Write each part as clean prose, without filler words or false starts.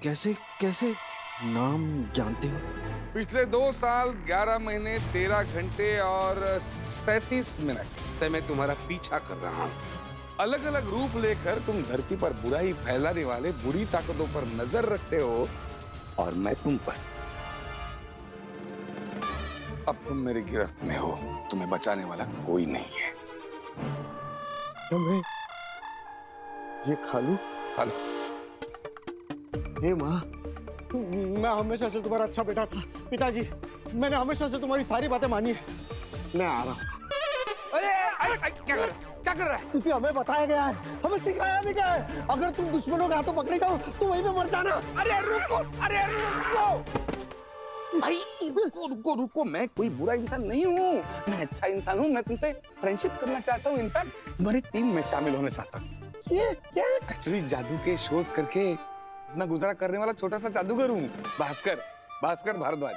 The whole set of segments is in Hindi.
कैसे कैसे नाम जानते हो? पिछले 2 साल 11 महीने 13 घंटे और 37 मिनट से मैं तुम्हारा पीछा कर रहा हूँ। अलग अलग रूप लेकर तुम धरती पर बुराई फैलाने वाले बुरी ताकतों पर नजर रखते हो और मैं तुम पर। अब तुम मेरी गिरफ्त में हो, तुम्हें बचाने वाला कोई नहीं है। मैं ये खालू? हेलो। हे माँ, मैं हमेशा से तुम्हारा अच्छा बेटा था। पिताजी, मैंने हमेशा से तुम्हारी सारी बातें मानी है। मैं आ रहा हूँ। अरे क्या कर रहा है? क्योंकि हमें बताया गया है, हमें सिखाया भी गया है, अगर तुम दुश्मनों के हाथों पकड़े जाओ तो वहीं पे मर जाना। अरे रुको भाई, रुको, मैं कोई बुरा इंसान नहीं हूँ, मैं अच्छा इंसान हूँ। मैं तुमसे फ्रेंडशिप करना चाहता हूँ, इनफैक्ट तुम्हारी टीम में शामिल होना चाहता हूँ। ये क्या? एक्चुअली जादू के शोध करके अपना गुजारा करने वाला छोटा सा जादूगर हूँ, भास्कर भारद्वाज।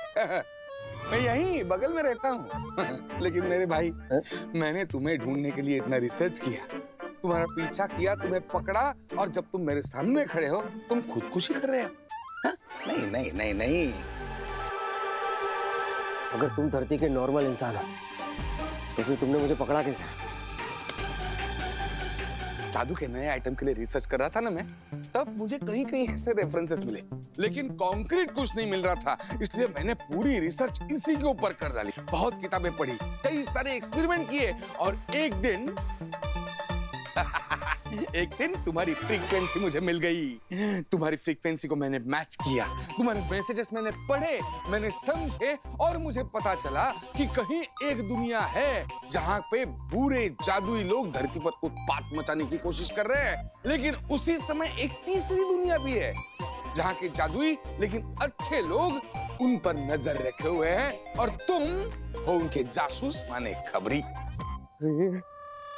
मैं यहीं बगल में रहता हूँ। लेकिन मेरे भाई, मैंने तुम्हें ढूंढने के लिए इतना रिसर्च किया, तुम्हारा पीछा किया, तुम्हें पकड़ा, और जब तुम मेरे सामने खड़े हो तुम खुदकुशी कर रहे हो। हाँ? नहीं। अगर तुम धरती के नॉर्मल इंसान हो तो फिर तुमने मुझे पकड़ा कैसे? जादू के नए आइटम के लिए रिसर्च कर रहा था ना मैं, तब मुझे कहीं कहीं ऐसे रेफरेंसेस मिले, लेकिन कॉन्क्रीट कुछ नहीं मिल रहा था, इसलिए मैंने पूरी रिसर्च इसी के ऊपर कर डाली। बहुत किताबें पढ़ी, कई सारे एक्सपेरिमेंट किए, और एक दिन तुम्हारी फ्रीक्वेंसी मुझे मिल गई। तुम्हारी फ्रीक्वेंसी को मैंने मैच किया, तुम्हारे मैसेजेस मैंने पढ़े, मैंने समझे, और मुझे पता चला कि कहीं एक दुनिया है जहां पे बुरे जादुई लोग धरती पर उत्पात मचाने की कोशिश कर रहे हैं, लेकिन उसी समय एक तीसरी दुनिया भी है जहां के जादुई लेकिन अच्छे लोग उन पर नजर रखे हुए हैं, और तुम हो उनके जासूस माने खबरी।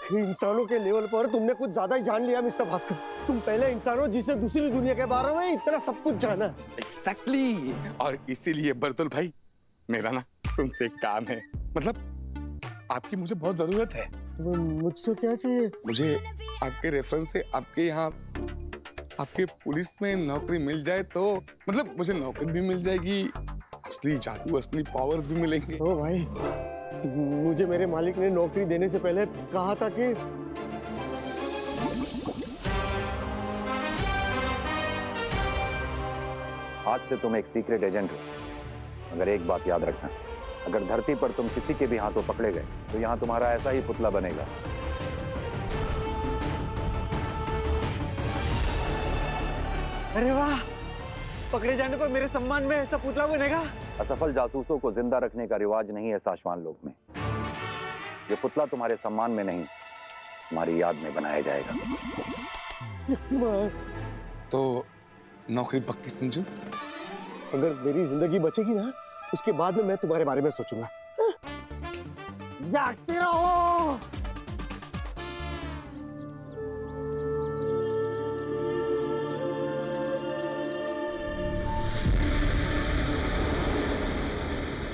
इंसानों के लेवल पर तुमने कुछ ज्यादा ही जान लिया मिस्टर भास्कर। तुम पहले इंसान हो जिसने दूसरी दुनिया के बारे में इतना सब कुछ जाना। Exactly. और इसीलिए बर्तुल भाई, मेरा ना तुमसे एक काम है, मतलब आपकी मुझे बहुत जरूरत है। मुझसे क्या चाहिए? मुझे आपके रेफरेंस से आपके यहाँ आपके पुलिस में नौकरी मिल जाए तो, मतलब मुझे नौकरी भी मिल जाएगी, असली जादू असली पावर्स भी मिलेंगे। ओ भाई, मुझे मेरे मालिक ने नौकरी देने से पहले कहा था कि आज से तुम एक सीक्रेट एजेंट हो, मगर एक बात याद रखना, अगर धरती पर तुम किसी के भी हाथों पकड़े गए तो यहाँ तुम्हारा ऐसा ही पुतला बनेगा। अरे वाह, पकड़े जाने पर मेरे सम्मान में ऐसा पुतला बनेगा। असफल जासूसों को जिंदा रखने का रिवाज नहीं है साशवान लोक में। ये पुतला तुम्हारे सम्मान में नहीं, तुम्हारी याद में बनाया जाएगा। तो नौकरी पक्की समझो? अगर मेरी जिंदगी बचेगी ना, उसके बाद में मैं तुम्हारे बारे में सोचूंगा। जागते रहो।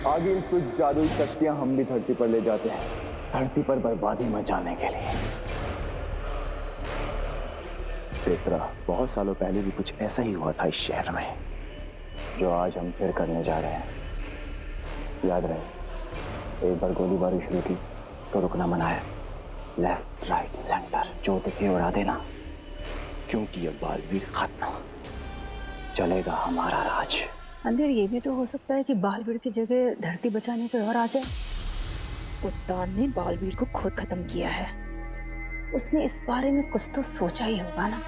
आगे कुछ जादुई शक्तियां हम भी धरती पर ले जाते हैं, धरती पर बर्बादी मचाने के लिए। पेत्रा, बहुत सालों पहले भी कुछ ऐसा ही हुआ था इस शहर में, जो आज हम फिर करने जा रहे हैं। याद रहे, एक बार गोलीबारी शुरू की तो रुकना मना है। लेफ्ट राइट सेंटर जो दिखे उड़ा देना, क्योंकि ये बालवीर खत्म, चलेगा हमारा राज। अंधेर, ये भी तो हो सकता है कि बालवीर की जगह धरती बचाने कोई और आ जाए। उत्तान ने बालवीर को खुद खत्म किया है, उसने इस बारे में कुछ तो सोचा ही होगा ना।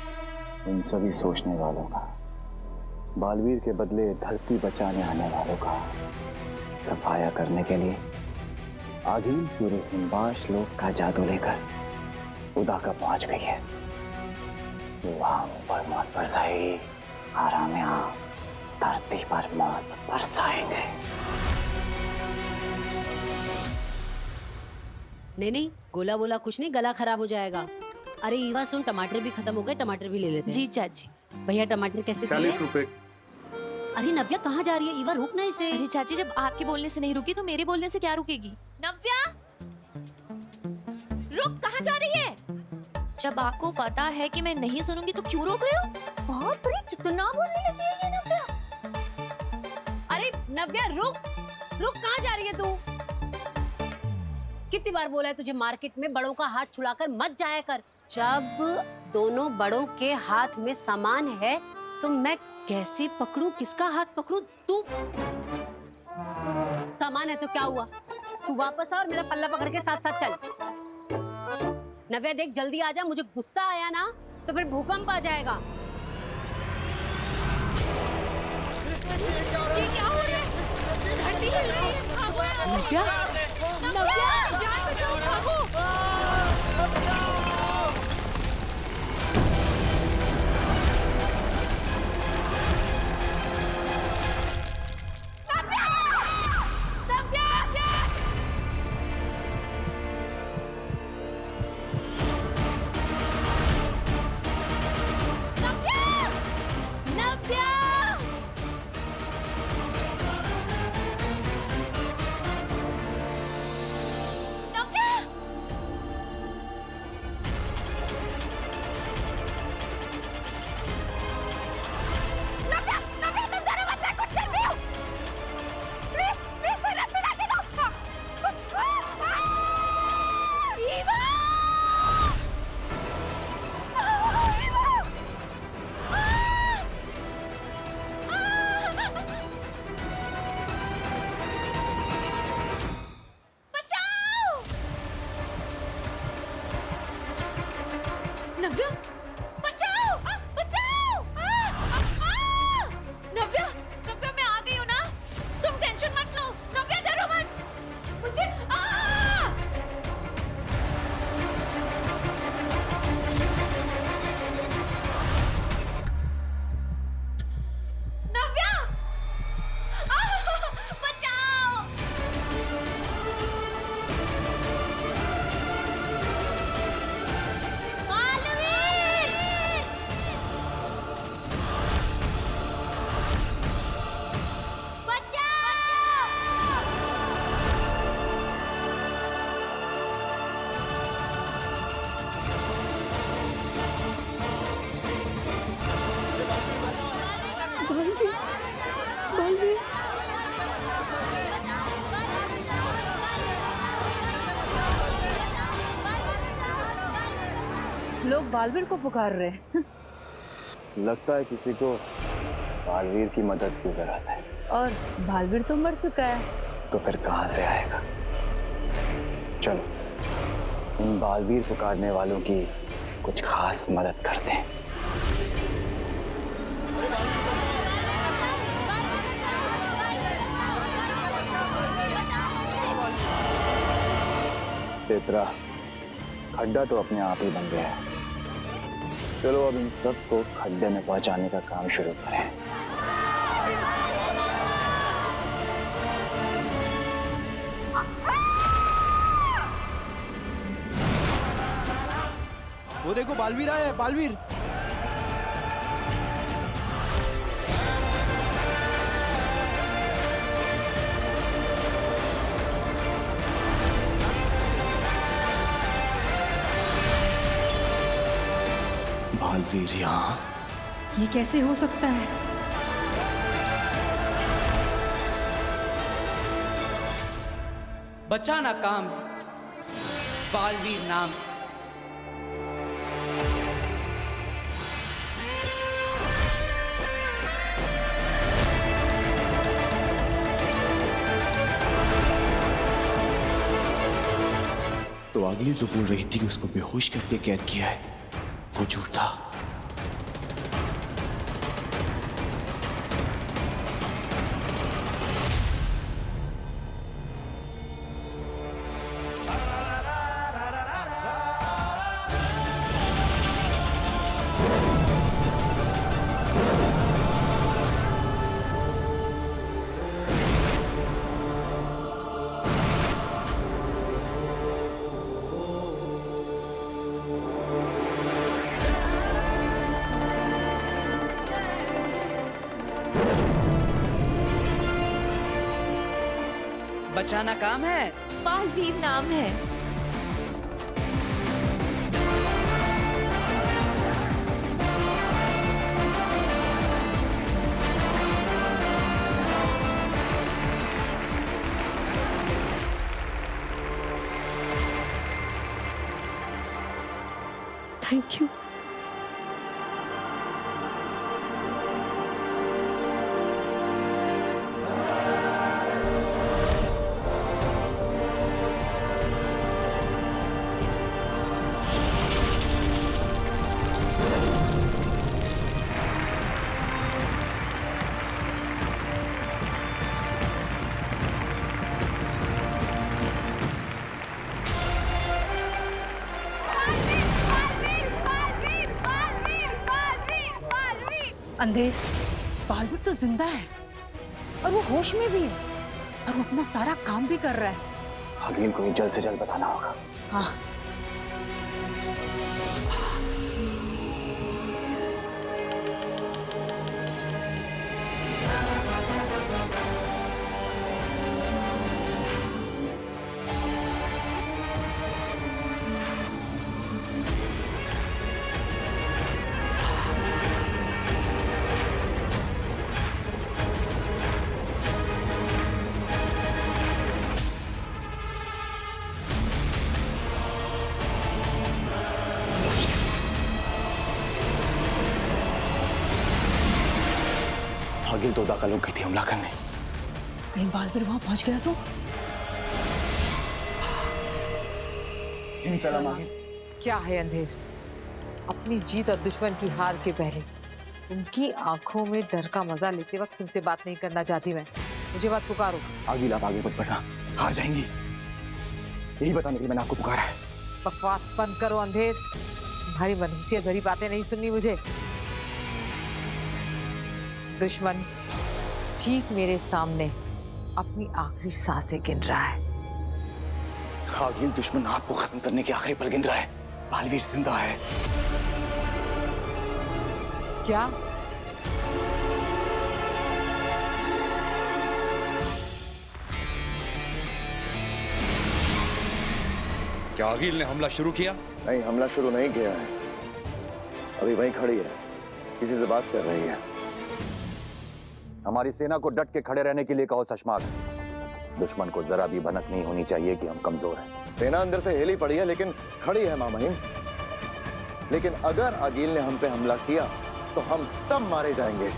उन सभी सोचने वालों का, बालवीर के बदले धरती बचाने आने वालों का सफाया करने के लिए आगिल पूरे हिमवाश लोक का जादू लेकर उदाका पहुंच गई है। वहां पर मौत बरसाएगी, आराम यहाँ धरती पर मौत बरसाएंगे। नहीं, गोला बोला कुछ नहीं, गला खराब हो जाएगा। अरे ईवा सुन, टमाटर भी खत्म हो गए, टमाटर भी ले लेते हैं। जी चाची। भैया टमाटर कैसे दिए? 40 रुपए। अरे नव्या कहाँ जा रही है? ईवा रुक ना इसे। अरे चाची, जब आपके बोलने से नहीं रुकी तो मेरे बोलने से क्या रुकेगी? नव्या, रुक, कहाँ जा रही है? जब आपको पता है कि मैं नहीं सुनूंगी तो क्यों रोक रहे हो? बाप रे, कितना बोलने लगी है ये नव्या रुक रुक, कहाँ जा रही है तू? कितनी बार बोला है तुझे मार्केट में बड़ों का हाथ छुड़ाकर मत जाया कर। जब दोनों बड़ों के हाथ में सामान है तो मैं कैसे पकड़ूं, किसका हाथ पकड़ूं? तू सामान है तो क्या हुआ, तू वापस आ और मेरा पल्ला पकड़ के साथ साथ चल। नव्या देख जल्दी आ जा, मुझे गुस्सा आया ना तो फिर भूकंप आ जाएगा। ये क्या हो रहा है? घंटी हिल रही है, भागो यहाँ से। नव्या, नव्या, जान बचाओ, भागो। नव्या, बचाओ, बचाओ! नव्या, नव्या मैं आ गई हूँ ना, तुम टेंशन मत लो। नव्या डरो मत, मुझे नव्या, बचाओ! लोग बालवीर को पुकार रहे हैं। लगता है किसी को बालवीर की मदद की जरूरत है। और बालवीर तो मर चुका है। तो फिर कहाँ से आएगा? चलो इन बालवीर पुकारने वालों की कुछ खास मदद करते हैं। तेतरा, खड्डा तो अपने आप ही बन गया है। चलो अब इन सबको खड्डे में पहुंचाने का काम शुरू करें। वो देखो बालवीर आया है, बालवीर। बालवीर यहाँ? ये कैसे हो सकता है? बचाना काम है, बालवीर नाम। तो अगली जो बोल रही थी कि उसको बेहोश करके कैद किया है, वो झूठ था। बचाना काम है, बालवीर नाम है। Thank you. अंधेर, बालवीर तो जिंदा है और वो होश में भी है और वो अपना सारा काम भी कर रहा है। अगील को ये जल्द से जल्द बताना होगा। हाँ, अगील तो दाखिल हो गई थी हमला करने। कहीं बालवीर वहां पहुंच गया तो? क्या है अंधेर? अपनी जीत और दुश्मन की हार के पहले उनकी आंखों में डर का मजा लेते वक्त तुमसे बात नहीं करना चाहती मैं। मुझे बात पुकारो। अगील आप आगे मत बढ़ना, हार जाएंगी। यही बताने के लिए मैंने आपको पुकारा है। बकवास बंद करो अंधेर, तुम्हारी मनहूसियत भरी बातें नहीं सुननी मुझे। दुश्मन ठीक मेरे सामने अपनी आखिरी सांसें गिन रहा है। अगील दुश्मन आपको खत्म करने के आखिरी पल गिन रहा है। बालवीर जिंदा है। क्या? क्या अगील ने हमला शुरू किया? नहीं, हमला शुरू नहीं किया है। अभी वहीं खड़ी है, किसी से बात कर रही है। हमारी सेना को डट के खड़े रहने के लिए कहो शशमाक। दुश्मन को जरा भी भनक नहीं होनी चाहिए कि हम कमजोर हैं। सेना अंदर से हिली पड़ी है लेकिन खड़ी है मामहिम। लेकिन अगर अगील ने हम पे हमला किया तो हम सब मारे जाएंगे,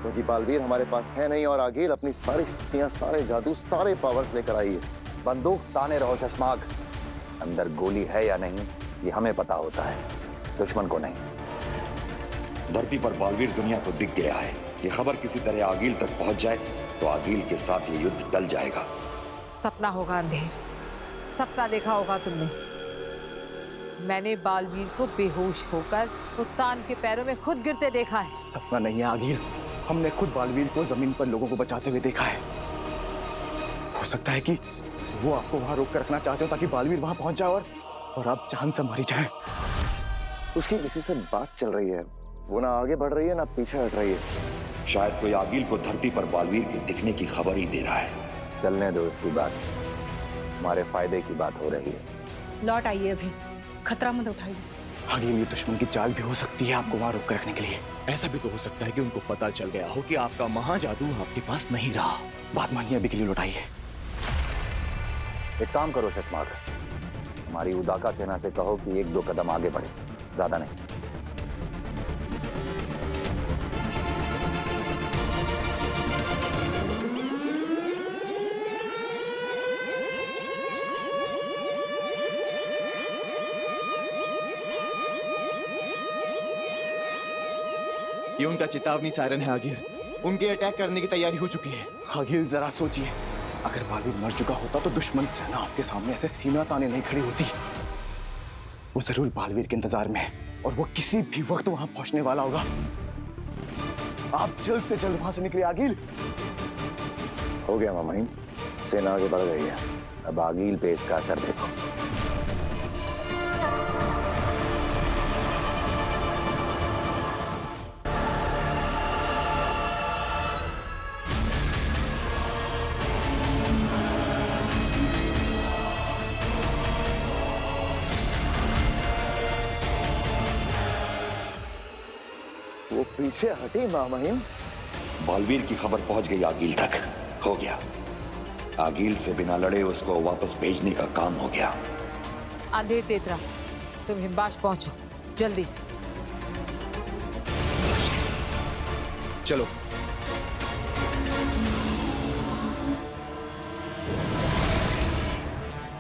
क्योंकि बालवीर हमारे पास है नहीं और अगील अपनी सारी शक्तियां, सारे जादू, सारे पावर्स लेकर आई है। बंदूक ताने रहो शशमाक, अंदर गोली है या नहीं ये हमें पता होता है, दुश्मन को नहीं। धरती पर बालवीर दुनिया को दिख गया है। ये खबर किसी तरह आगील तक पहुंच जाए तो आगील के साथ ये युद्ध टल जाएगा। सपना होगा अंधेर, सपना देखा होगा तुमने। मैंने बालवीर को बेहोश होकर उत्तान के पैरों में खुद गिरते देखा है। सपना नहीं है आगील, हमने खुद बालवीर को जमीन पर लोगों को बचाते हुए देखा है। हो सकता है कि वो आपको वहां रोक कर रखना चाहते हो ताकि बालवीर वहां पहुंच जाए और आप जान से मारी जाए। उसकी किसी से बात चल रही है, वो ना आगे बढ़ रही है ना पीछे हट रही है। शायद कोई आगील को धरती पर बालवीर के दिखने की खबर ही दे रहा है। चलने दो उसकी बात, हमारे फायदे की बात हो रही है। लौट आइए, अभी खतरा मत उठाइए। आगील ये दुश्मन की चाल भी हो सकती है आपको वहां रोक कर रखने के लिए। ऐसा भी तो हो सकता है कि उनको पता चल गया हो कि आपका महाजादू आपके पास नहीं रहा। बात मानिए, अभी के लिए लौटाइए। एक काम करो शशमाक, हमारी उदाका सेना से कहो कि 1-2 कदम आगे बढ़े, ज्यादा नहीं। ये उनका चेतावनी सायरन है आगील। उनके अटैक करने की तैयारी हो चुकी है। आगील जरा सोचिए, अगर बालवीर मर चुका होता तो दुश्मन सेना आपके सामने ऐसे सीना ताने नहीं खड़ी होती। वो जरूर बालवीर के इंतजार में है और वो किसी भी वक्त वहां पहुंचने वाला होगा। आप जल्द से जल्द वहां से निकले आगील। हो गया मामहिम, सेना आगे बढ़ गई है। अब आगील पे इसका असर देखो। वो पीछे हटी मामहिम। बालवीर की खबर पहुंच गई आगील तक। हो गया, आगील से बिना लड़े उसको वापस भेजने का काम हो गया। अंधेर तेतरा, तुम हिम्बाश पहुंचो जल्दी। चलो।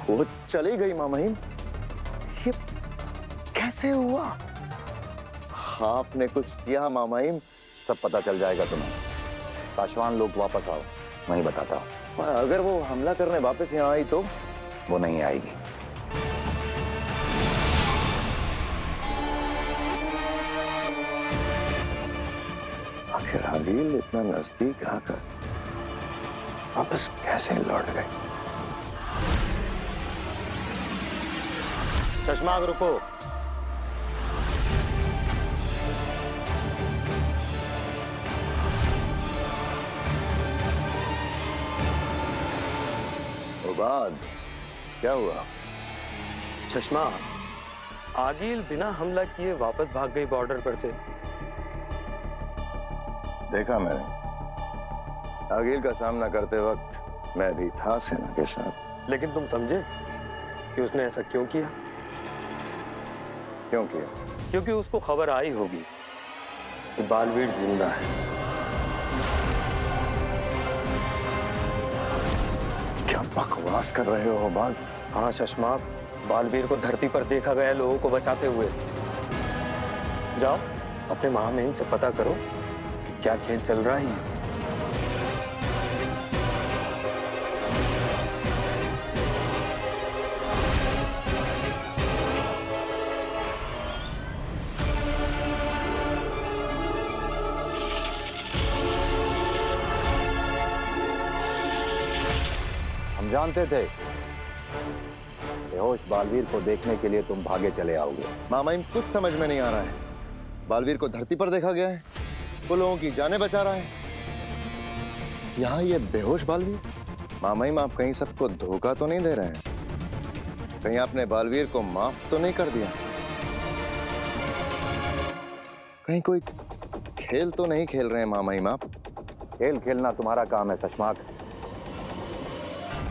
वो चली गई माँ महिम। ये कैसे हुआ? आपने कुछ किया माँ महिम? सब पता चल जाएगा तुम्हें। साशवान लोग वापस आओ, मैं ही बताता हूँ। पर अगर वो हमला करने वापस यहाँ आई तो? वो नहीं आएगी। आखिर आगिल इतना नजदीक आकर वापस कैसे लौट गई? चश्माग रुको। उबाद, क्या हुआ? चश्मा, आगिल बिना हमला किए वापस भाग गई बॉर्डर पर से। देखा मैंने। आगिल का सामना करते वक्त मैं भी था सेना के साथ। लेकिन तुम समझे कि उसने ऐसा क्यों किया? क्यों किया? क्योंकि उसको खबर आई होगी कि बालवीर जिंदा है। क्या बकवास कर रहे हो उबाद? हाँ चश्मा, बालवीर को धरती पर देखा गया लोगों को बचाते हुए। जाओ अपने महामहिम से पता करो कि क्या खेल चल रहा है। हम जानते थे बेहोश बालवीर को देखने के लिए तुम भागे चले आओगे। मामाइन, कुछ समझ में नहीं आ रहा है। बालवीर को धरती पर देखा गया है, वो लोगों की जानें बचा रहा है। यहाँ ये बेहोश बालवीर। मामाइन, आप कहीं सबको धोखा तो नहीं दे रहे हैं? कहीं आपने बालवीर को माफ तो नहीं कर दिया? कहीं कोई खेल तो नहीं खेल रहे हैं मामाइन आप? खेल खेलना तुम्हारा काम है शशमाक,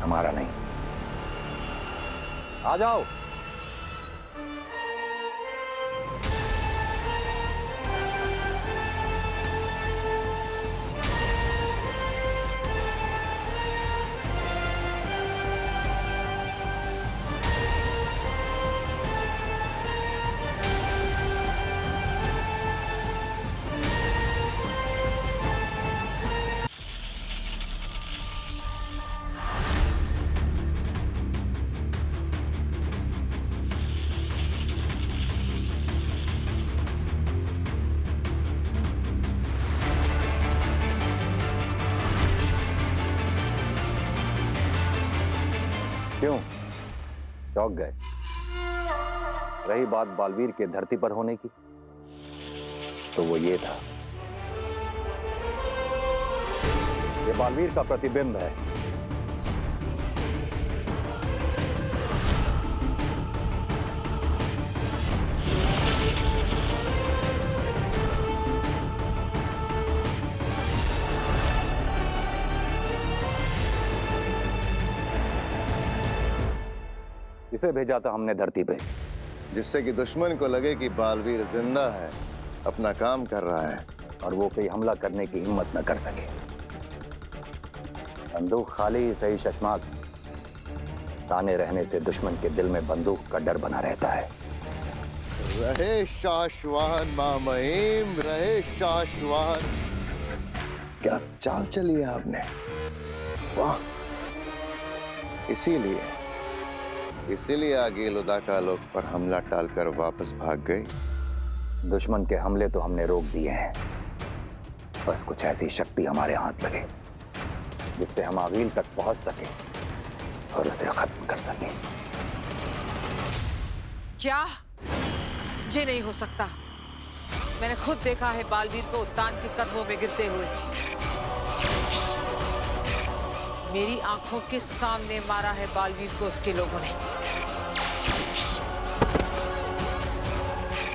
हमारा नहीं। आ जाओ। क्यों चौंक गए? रही बात बालवीर के धरती पर होने की, तो वो ये था, ये बालवीर का प्रतिबिंब है। इसे भेजा था हमने धरती पे, जिससे कि दुश्मन को लगे कि बालवीर जिंदा है, अपना काम कर रहा है, और वो कोई हमला करने की हिम्मत न कर सके। बंदूक खाली ही सही शशमाक, ताने रहने से दुश्मन के दिल में बंदूक का डर बना रहता है। रहे शाश्वान मामहिम, रहे शाश्वान। क्या चाल चली है आपने, वाह। इसीलिए आगिल उदाका लोग पर हमला टालकर वापस भाग गई। दुश्मन के हमले तो हमने रोक दिए हैं, बस कुछ ऐसी शक्ति हमारे हाथ लगे जिससे हम आगिल तक पहुंच सके और उसे खत्म कर सके। क्या? ये नहीं हो सकता। मैंने खुद देखा है बालवीर को उत्तान के कदमों में गिरते हुए। मेरी आंखों के सामने मारा है बालवीर को उसके लोगों ने।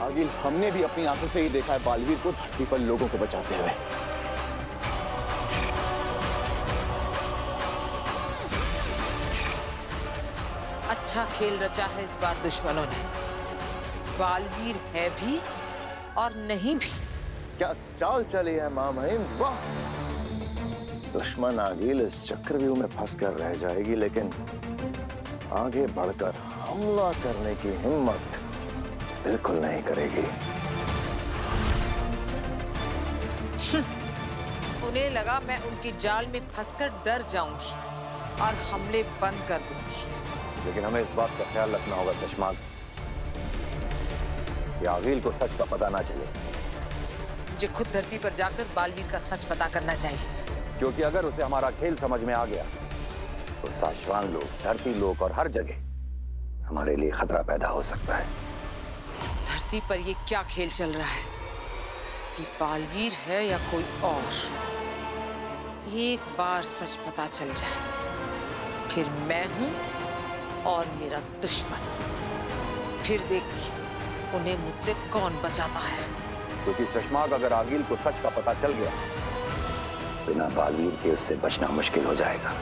आगिल, हमने भी अपनी आंखों से ही देखा है बालवीर को धरती पर लोगों को बचाते हुए। अच्छा खेल रचा है इस बार दुश्मनों ने। बालवीर है भी और नहीं भी। क्या चाल चली है माँ महिम, वाह! दुश्मन आगिल इस चक्रव्यूह में फंसकर रह जाएगी, लेकिन आगे बढ़कर हमला करने की हिम्मत बिल्कुल नहीं करेगी। उन्हें लगा मैं उनकी जाल में फंसकर डर जाऊंगी और हमले बंद कर दूंगी। लेकिन हमें इस बात का ख्याल रखना होगा चश्मा कि आगिल को सच का पता ना चले। मुझे खुद धरती पर जाकर बालवीर का सच पता करना चाहिए, क्योंकि अगर उसे हमारा खेल समझ में आ गया तो साशवान लोग, धरती लोग और हर जगह हमारे लिए खतरा पैदा हो सकता है। धरती पर ये क्या खेल चल रहा है कि बालवीर है या कोई और? एक बार सच पता चल जाए फिर मैं हूं और मेरा दुश्मन, फिर देखती उन्हें मुझसे कौन बचाता है। क्योंकि शशमाक अगर आगिल को सच का पता चल गया, बिना बालवीर के उससे बचना मुश्किल हो जाएगा।